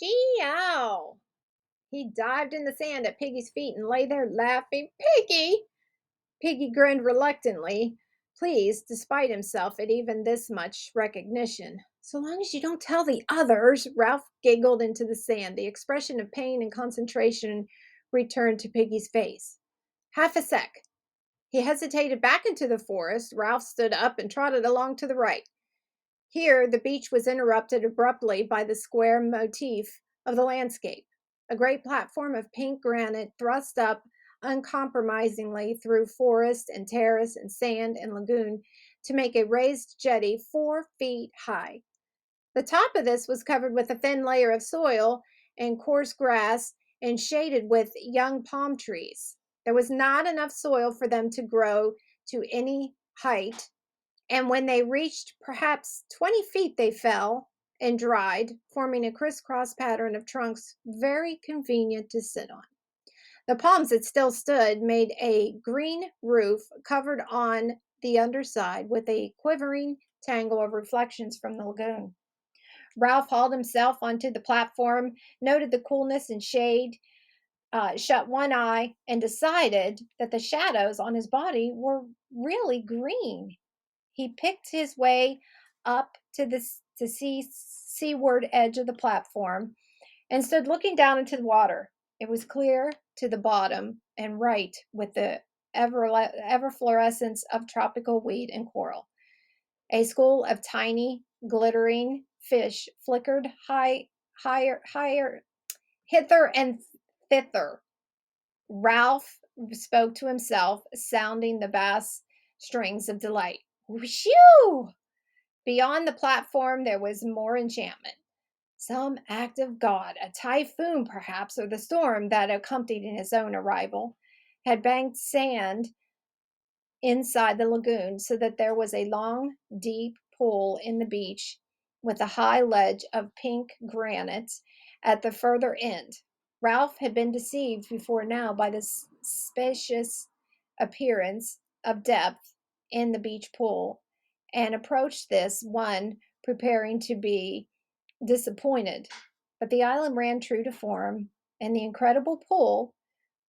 Achoo! He dived in the sand at Piggy's feet and lay there laughing. Piggy! Piggy grinned reluctantly, pleased despite himself at even this much recognition. So long as you don't tell the others, Ralph giggled into the sand. The expression of pain and concentration returned to Piggy's face. Half a sec. He hesitated back into the forest. Ralph stood up and trotted along to the right. Here, the beach was interrupted abruptly by the square motif of the landscape. A great platform of pink granite thrust up uncompromisingly through forest and terrace and sand and lagoon to make a raised jetty 4 feet high. The top of this was covered with a thin layer of soil and coarse grass and shaded with young palm trees. There was not enough soil for them to grow to any height, and when they reached perhaps 20 feet, they fell and dried, forming a crisscross pattern of trunks very convenient to sit on. The palms that still stood made a green roof covered on the underside with a quivering tangle of reflections from the lagoon. Ralph hauled himself onto the platform, noted the coolness and shade, shut one eye, and decided that the shadows on his body were really green. He picked his way up to the seaward edge of the platform and stood looking down into the water. It was clear to the bottom and right with the everflorescence of tropical weed and coral. A school of tiny, glittering fish flickered higher, hither and thither. Ralph spoke to himself, sounding the bass strings of delight. Whew! Beyond the platform, there was more enchantment. Some act of God, a typhoon perhaps, or the storm that accompanied his own arrival, had banked sand inside the lagoon so that there was a long, deep pool in the beach with a high ledge of pink granite at the further end. Ralph had been deceived before now by the spacious appearance of depth in the beach pool and approached this one preparing to be disappointed. But the island ran true to form, and the incredible pool,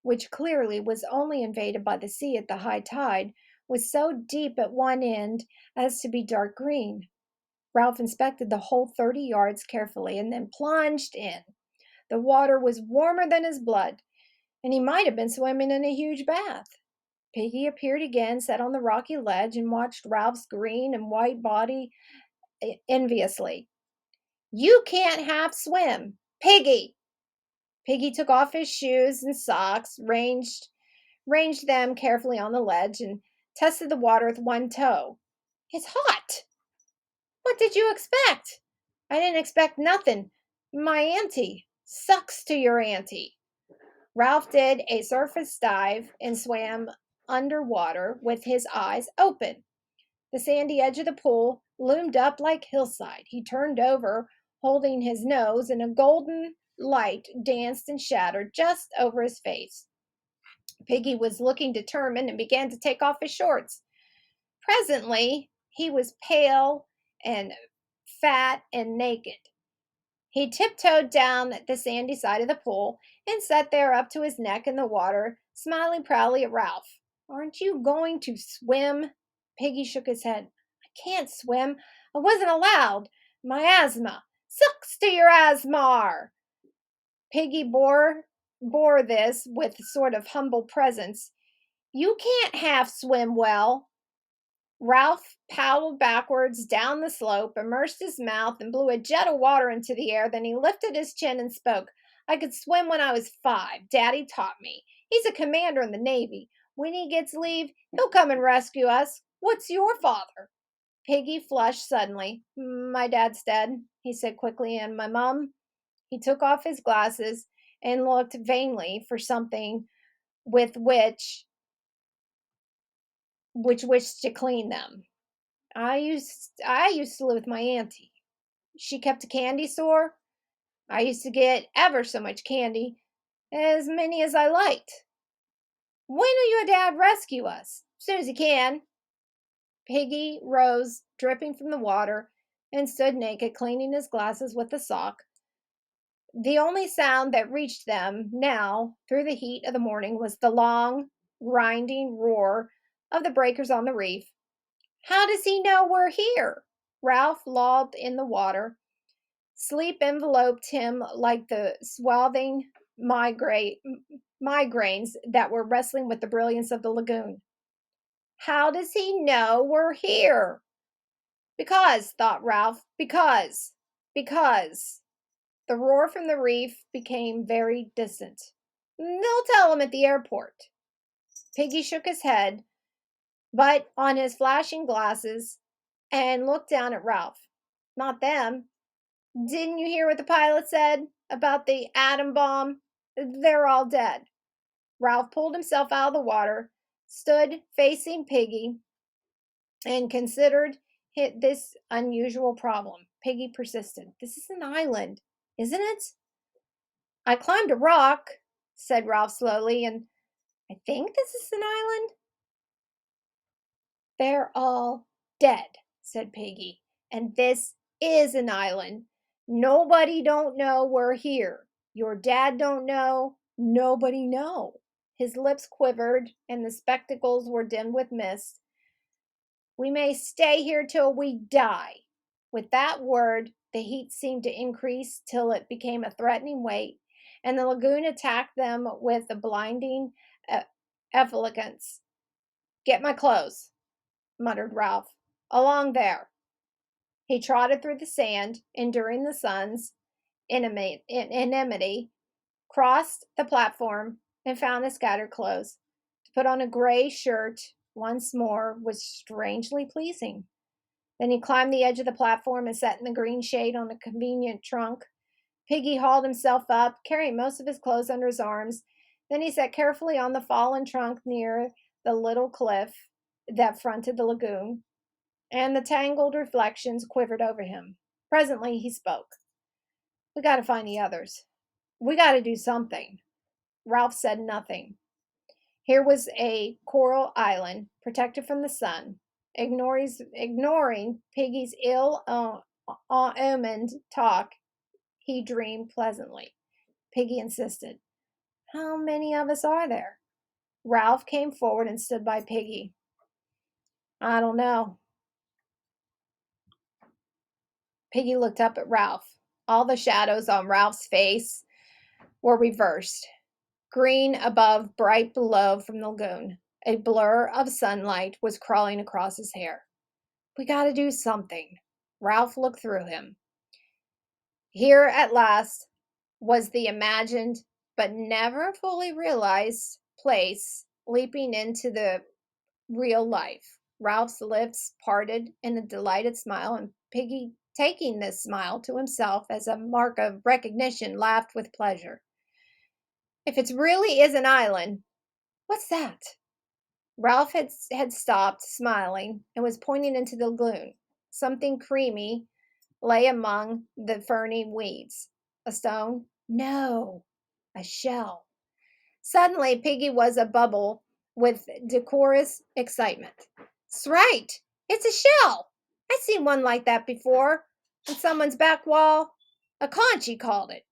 which clearly was only invaded by the sea at the high tide, was so deep at one end as to be dark green. Ralph inspected the whole 30 yards carefully and then plunged in. The water was warmer than his blood, and he might have been swimming in a huge bath. Piggy appeared again, sat on the rocky ledge, and watched Ralph's green and white body enviously. You can't half swim. Piggy! Piggy took off his shoes and socks, ranged them carefully on the ledge, and tested the water with one toe. It's hot. What did you expect? I didn't expect nothing. My auntie. Sucks to your auntie. Ralph did a surface dive and swam underwater with his eyes open. The sandy edge of the pool loomed up like hillside. He turned over, holding his nose, and a golden light danced and shattered just over his face. Piggy was looking determined and began to take off his shorts. Presently, he was pale and fat and naked. He tiptoed down the sandy side of the pool and sat there up to his neck in the water, smiling proudly at Ralph. Aren't you going to swim? Piggy shook his head. I can't swim. I wasn't allowed. My asthma. Sucks to your asthma. Piggy bore this with a sort of humble presence. You can't half swim well. Ralph paddled backwards down the slope, immersed his mouth, and blew a jet of water into the air. Then he lifted his chin and spoke. I could swim when I was 5. Daddy taught me. He's a commander in the Navy. When he gets leave, he'll come and rescue us. What's your father? Piggy flushed suddenly. My dad's dead, he said quickly, and my mom? He took off his glasses and looked vainly for something with which wished to clean them. I used to live with my auntie. She kept a candy store. I used to get ever so much candy, as many as I liked. When will your dad rescue us? Soon as he can. Piggy rose, dripping from the water, and stood naked, cleaning his glasses with a sock. The only sound that reached them now through the heat of the morning was the long, grinding roar of the breakers on the reef. How does he know we're here? Ralph lolled in the water. Sleep enveloped him like the swathing migraines that were wrestling with the brilliance of the lagoon. How does he know we're here? Because, thought Ralph, because. The roar from the reef became very distant. They'll tell him at the airport. Piggy shook his head, but on his flashing glasses, and looked down at Ralph. Not them. Didn't you hear what the pilot said about the atom bomb? They're all dead. Ralph pulled himself out of the water, stood facing Piggy, and considered this unusual problem. Piggy persisted. This is an island, isn't it? I climbed a rock, said Ralph slowly, and I think this is an island. They're all dead, said Piggy, and this is an island. Nobody don't know we're here. Your dad don't know. Nobody know. His lips quivered, and the spectacles were dimmed with mist. We may stay here till we die. With that word, the heat seemed to increase till it became a threatening weight, and the lagoon attacked them with a blinding effulgence. Get my clothes, muttered Ralph. Along there. He trotted through the sand, enduring the sun's enmity, crossed the platform, and found his scattered clothes. To put on a gray shirt once more was strangely pleasing. Then he climbed the edge of the platform and sat in the green shade on a convenient trunk. Piggy hauled himself up, carrying most of his clothes under his arms. Then he sat carefully on the fallen trunk near the little cliff that fronted the lagoon, and the tangled reflections quivered over him. Presently he spoke. We got to find the others. We got to do something. Ralph said nothing. Here was a coral island, protected from the sun. Ignoring Piggy's ill-omened talk, he dreamed pleasantly. Piggy insisted. How many of us are there? Ralph came forward and stood by Piggy. I don't know. Piggy looked up at Ralph. All the shadows on Ralph's face were reversed. Green above, bright below from the lagoon. A blur of sunlight was crawling across his hair. We got to do something. Ralph looked through him. Here at last was the imagined but never fully realized place leaping into the real life. Ralph's lips parted in a delighted smile, and Piggy, taking this smile to himself as a mark of recognition, laughed with pleasure. If it really is an island, what's that? Ralph had stopped smiling and was pointing into the lagoon. Something creamy lay among the ferny weeds. A stone? No, a shell. Suddenly, Piggy was abubble with decorous excitement. "'S right, it's a shell. I've seen one like that before on someone's back wall. A conch, he called it.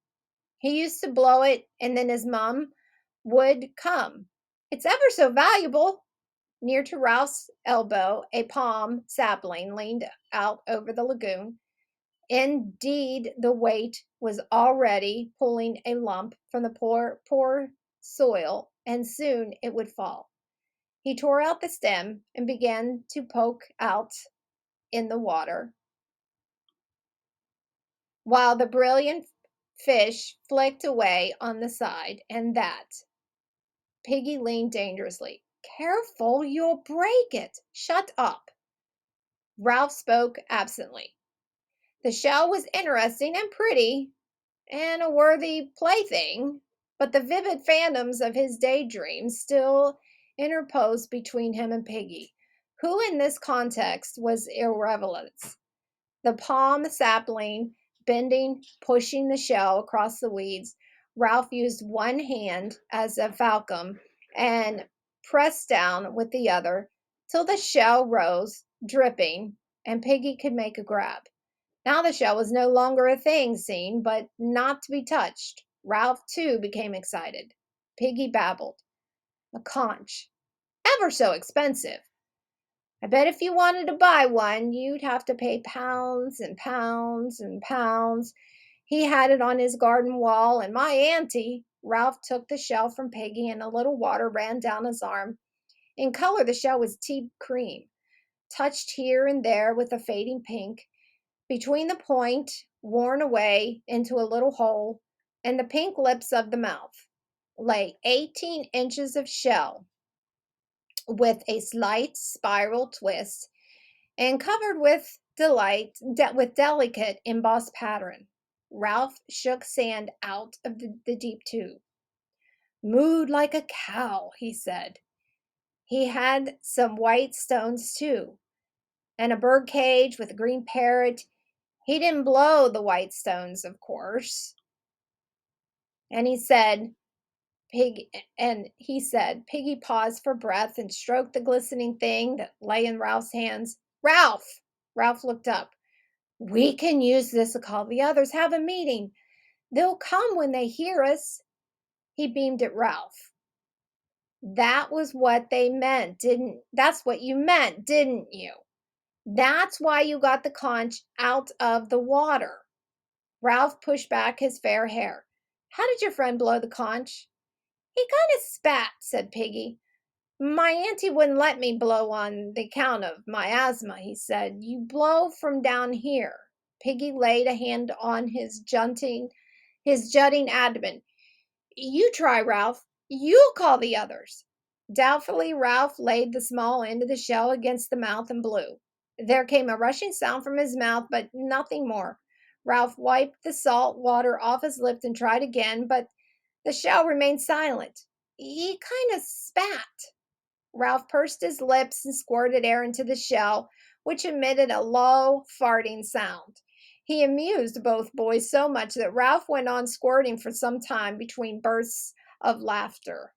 He used to blow it, and then his mum would come. It's ever so valuable." Near to Ralph's elbow, a palm sapling leaned out over the lagoon. Indeed, the weight was already pulling a lump from the poor soil, and soon it would fall. He tore out the stem and began to poke out in the water, while the brilliant fish flicked away on the side, and that. Piggy leaned dangerously. Careful, you'll break it. Shut up. Ralph spoke absently. The shell was interesting and pretty, and a worthy plaything, but the vivid phantoms of his daydreams still interposed between him and Piggy, who in this context was irrelevance. The palm sapling bending, pushing the shell across the weeds, Ralph used one hand as a falcon and pressed down with the other till the shell rose, dripping, and Piggy could make a grab. Now the shell was no longer a thing seen, but not to be touched. Ralph, too, became excited. Piggy babbled. A conch. Ever so expensive. I bet if you wanted to buy one, you'd have to pay pounds and pounds and pounds. He had it on his garden wall, and my auntie. Ralph took the shell from Piggy, and a little water ran down his arm. In color, the shell was tea cream, touched here and there with a fading pink. Between the point, worn away into a little hole, and the pink lips of the mouth, lay 18 inches of shell with a slight spiral twist and covered with with delicate embossed pattern. Ralph shook sand out of the deep tube. Mooed like a cow, he said. He had some white stones too, and a bird cage with a green parrot. He didn't blow the white stones, of course. And he said, Piggy paused for breath and stroked the glistening thing that lay in Ralph's hands. Ralph! Ralph looked up. We can use this to call the others, have a meeting. They'll come when they hear us. He beamed at Ralph. That's what you meant, didn't you? That's why you got the conch out of the water. Ralph pushed back his fair hair. How did your friend blow the conch? He kind of spat, said Piggy. My auntie wouldn't let me blow on the account of my asthma, he said. You blow from down here. Piggy laid a hand on his jutting abdomen. You try, Ralph. You'll call the others. Doubtfully, Ralph laid the small end of the shell against the mouth and blew. There came a rushing sound from his mouth, but nothing more. Ralph wiped the salt water off his lips and tried again, but the shell remained silent. He kind of spat. Ralph pursed his lips and squirted air into the shell, which emitted a low, farting sound. He amused both boys so much that Ralph went on squirting for some time between bursts of laughter.